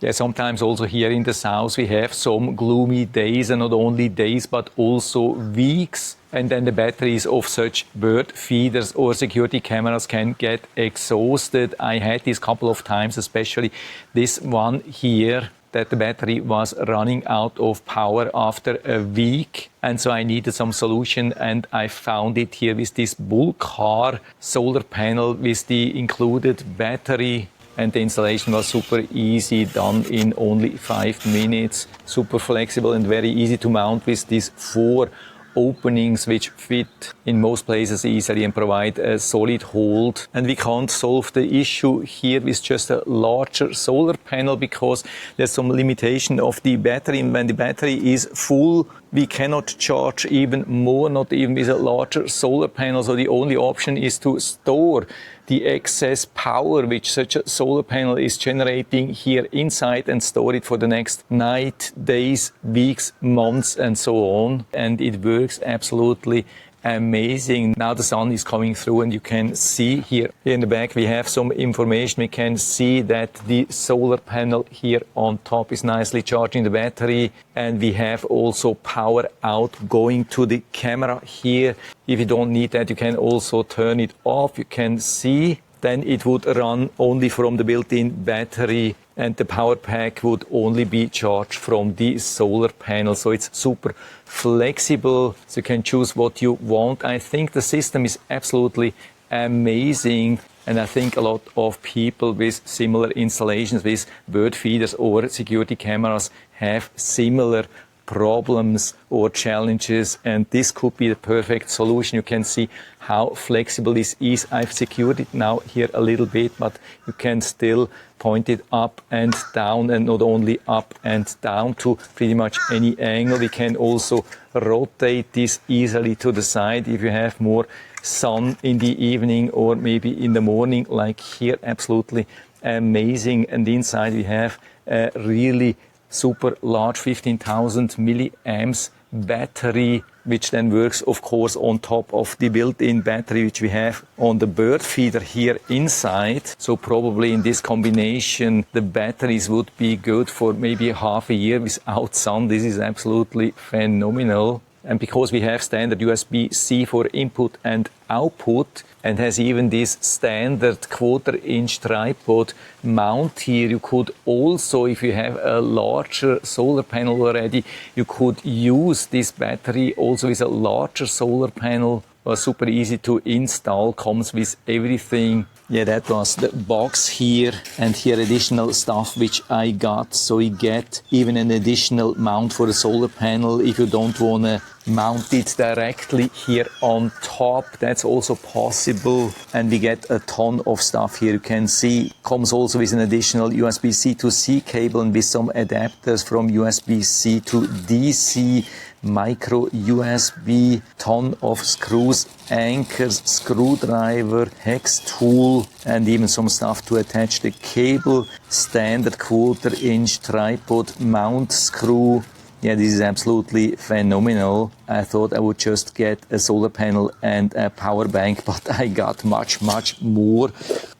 Yeah, sometimes also here in the south we have some gloomy days, and not only days but also weeks. And then the batteries of such bird feeders or security cameras can get exhausted. I had this couple of times, especially this one here, that the battery was running out of power after a week. And so I needed some solution, and I found it here with this BULLCAR solar panel with the included battery. And the installation was super easy, done in only 5 minutes. Super flexible and very easy to mount with these 4 openings which fit in most places easily and provide a solid hold. And we can't solve the issue here with just a larger solar panel because there's some limitation of the battery. And when the battery is full, we cannot charge even more, not even with a larger solar panel. So the only option is to store the excess power which such a solar panel is generating here inside and store it for the next night, days, weeks, months, and so on. And it works absolutely amazing. Now the sun is coming through, and you can see here in the back we have some information. We can see that the solar panel here on top is nicely charging the battery, and we have also power out going to the camera here. If you don't need that, you can also turn it off. You can see then it would run only from the built-in battery, and the power pack would only be charged from the solar panel. So it's super flexible, so you can choose what you want. I think the system is absolutely amazing, and I think a lot of people with similar installations with bird feeders or security cameras have similar problems or challenges, and this could be the perfect solution. You can see how flexible this is. I've secured it now here a little bit, but you can still point it up and down, and not only up and down to pretty much any angle. We can also rotate this easily to the side if you have more sun in the evening or maybe in the morning, like here. Absolutely amazing. And inside we have a really super large 15,000 milliamps battery, which then works of course on top of the built-in battery which we have on the bird feeder here inside. So probably in this combination the batteries would be good for maybe half a year without sun. This is absolutely phenomenal. And because we have standard USB-C for input and output, and has even this standard 1/4-inch tripod mount here, you could also, if you have a larger solar panel already, you could use this battery also with a larger solar panel. Was super easy to install, comes with everything. Yeah, that was the box here, and here additional stuff which I got. So you get even an additional mount for the solar panel if you don't want to mount it directly here on top. That's also possible. And we get a ton of stuff here. You can see comes also with an additional USB-C to C cable, and with some adapters from USB-C to DC, micro USB, ton of screws, anchors, screwdriver, hex tool, and even some stuff to attach the cable, standard 1/4-inch tripod mount screw. Yeah, this is absolutely phenomenal. I thought I would just get a solar panel and a power bank, but I got much more.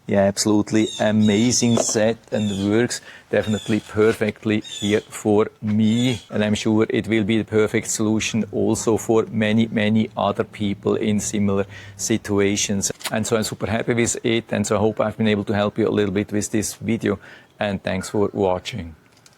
Yeah, absolutely amazing set, and works definitely perfectly here for me. And I'm sure it will be the perfect solution also for many other people in similar situations. And so I'm super happy with it, and so I hope I've been able to help you a little bit with this video, and thanks for watching.